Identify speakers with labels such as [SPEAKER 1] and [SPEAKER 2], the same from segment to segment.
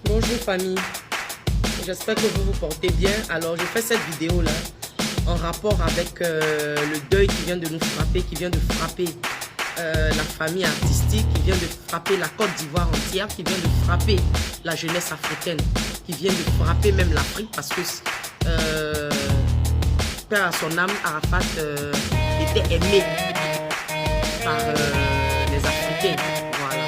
[SPEAKER 1] Bonjour famille, j'espère que vous vous portez bien. Alors j'ai fait cette vidéo là en rapport avec le deuil qui vient de nous frapper, qui vient de frapper la famille artistique, qui vient de frapper la Côte d'Ivoire entière, qui vient de frapper la jeunesse africaine, qui vient de frapper même l'Afrique parce que père à son âme, Arafat était aimé par les Africains. Voilà.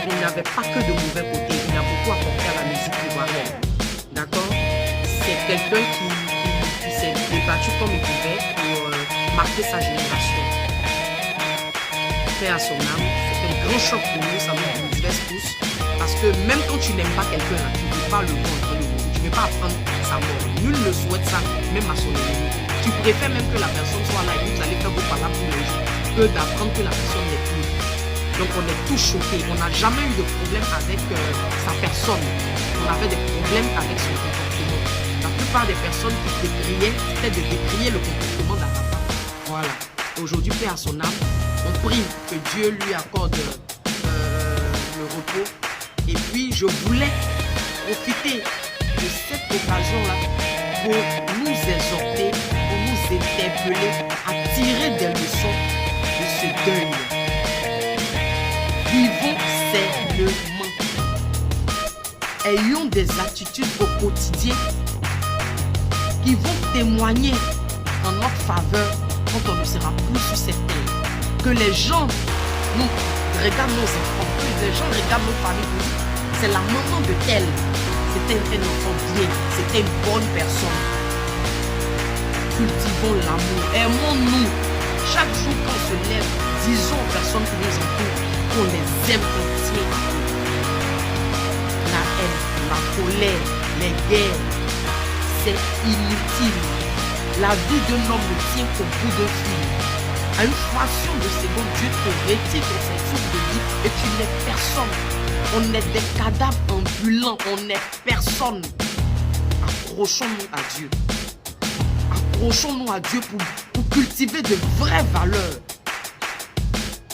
[SPEAKER 1] Il n'avait pas que de mauvais côtés, il a beaucoup apporté à la musique ivoirienne. D'accord? C'est quelqu'un qui s'est débattu comme il pouvait pour marquer sa génération. Paix à son âme, c'est un grand choc pour nous, ça nous bouleverse tous. Parce que même quand tu n'aimes pas quelqu'un, tu ne veux pas le voir, tu ne veux pas apprendre sa mort. Nul ne souhaite ça, même à son ennemi. Tu préfères même que la personne soit là et vous allez faire vos paroles pour le jour, que d'apprendre que la personne n'est plus. Donc on est tous choqués. On n'a jamais eu de problème avec sa personne. On avait des problèmes avec son comportement. La plupart des personnes qui décriaient, c'était de décrier le comportement d'Arafat. Voilà. Aujourd'hui, paix à son âme. On prie que Dieu lui accorde le repos. Et puis, je voulais profiter de cette occasion-là pour nous exhorter, pour nous interpeller à tirer des leçons de ce deuil. Vivons sainement. Ayons des attitudes au quotidien qui vont témoigner en notre faveur quand on ne sera plus sur cette terre. Que les gens nous regardent nos enfants, que les gens regardent nos familles. C'est la maman de tel. C'était un enfant bien, c'était une bonne personne. Cultivons l'amour, aimons-nous. Chaque jour qu'on se lève, disons aux personnes qui nous entourent qu'on les aime, qu'on tient. La haine, la colère, les guerres, c'est inutile. La vie d'un homme ne tient qu'au bout d'un fil. À une fraction de seconde, Dieu te retire de ses souffles de vie et tu n'es personne. On est des cadavres ambulants, on n'est personne. Accrochons-nous à Dieu. Accrochons-nous à Dieu pour cultiver de vraies valeurs.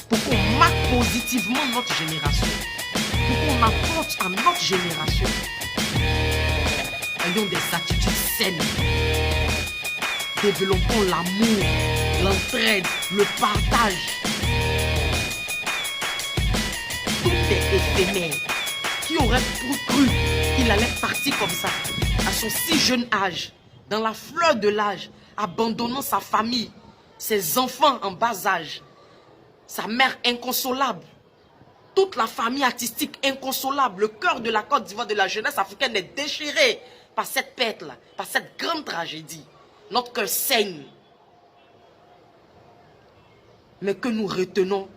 [SPEAKER 1] Pour qu'on marque positivement notre génération. Pour qu'on apporte à notre génération. Ayons des attitudes saines. Développons l'amour, l'entraide, le partage. Tout est éphémère. Qui aurait cru qu'il allait partir comme ça, à son si jeune âge, dans la fleur de l'âge, abandonnant sa famille, ses enfants en bas âge, sa mère inconsolable, toute la famille artistique inconsolable, le cœur de la Côte d'Ivoire, de la jeunesse africaine est déchiré par cette perte-là, par cette grande tragédie. Notre cœur saigne. Mais que nous retenons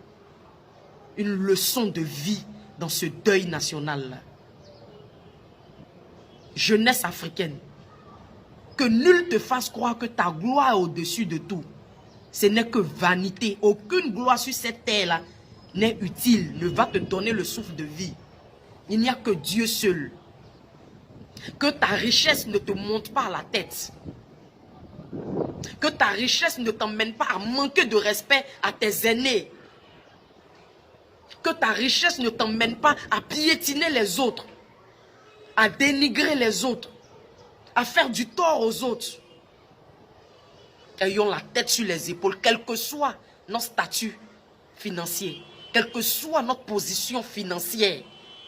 [SPEAKER 1] une leçon de vie dans ce deuil national. Jeunesse africaine, que nul te fasse croire que ta gloire est au-dessus de tout. Ce n'est que vanité. Aucune gloire sur cette terre-là n'est utile, ne va te donner le souffle de vie. Il n'y a que Dieu seul. Que ta richesse ne te monte pas à la tête. Que ta richesse ne t'emmène pas à manquer de respect à tes aînés. Que ta richesse ne t'emmène pas à piétiner les autres, à dénigrer les autres, à faire du tort aux autres. Ayons la tête sur les épaules, quel que soit notre statut financier, quelle que soit notre position financière.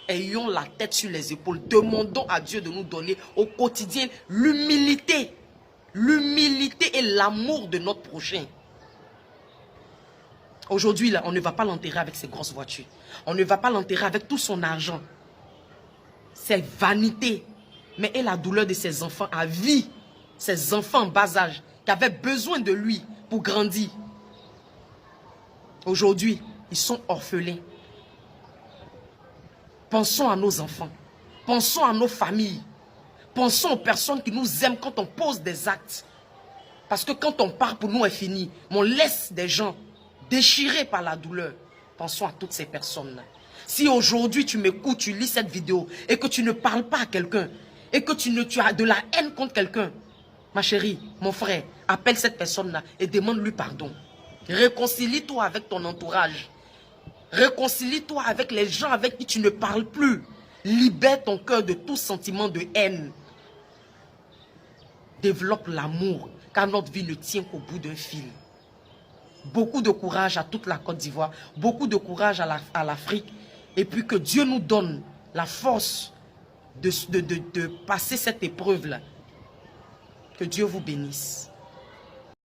[SPEAKER 1] Ayons la tête sur les épaules. Demandons à Dieu de nous donner au quotidien l'humilité. L'humilité et l'amour de notre prochain. Aujourd'hui, là, on ne va pas l'enterrer avec ses grosses voitures. On ne va pas l'enterrer avec tout son argent. C'est vanité. Mais et la douleur de ses enfants à vie. Ses enfants en bas âge qui avaient besoin de lui pour grandir. Aujourd'hui, ils sont orphelins. Pensons à nos enfants. Pensons à nos familles. Pensons aux personnes qui nous aiment quand on pose des actes. Parce que quand on part pour nous est fini. Mais on laisse des gens déchirés par la douleur. Pensons à toutes ces personnes-là. Si aujourd'hui tu m'écoutes, tu lis cette vidéo et que tu ne parles pas à quelqu'un et que tu as de la haine contre quelqu'un, ma chérie, mon frère, appelle cette personne-là et demande-lui pardon. Réconcilie-toi avec ton entourage. Réconcilie-toi avec les gens avec qui tu ne parles plus. Libère ton cœur de tout sentiment de haine. Développe l'amour, car notre vie ne tient qu'au bout d'un fil. Beaucoup de courage à toute la Côte d'Ivoire, beaucoup de courage à l'Afrique, et puis que Dieu nous donne la force de passer cette épreuve-là. Que Dieu vous bénisse.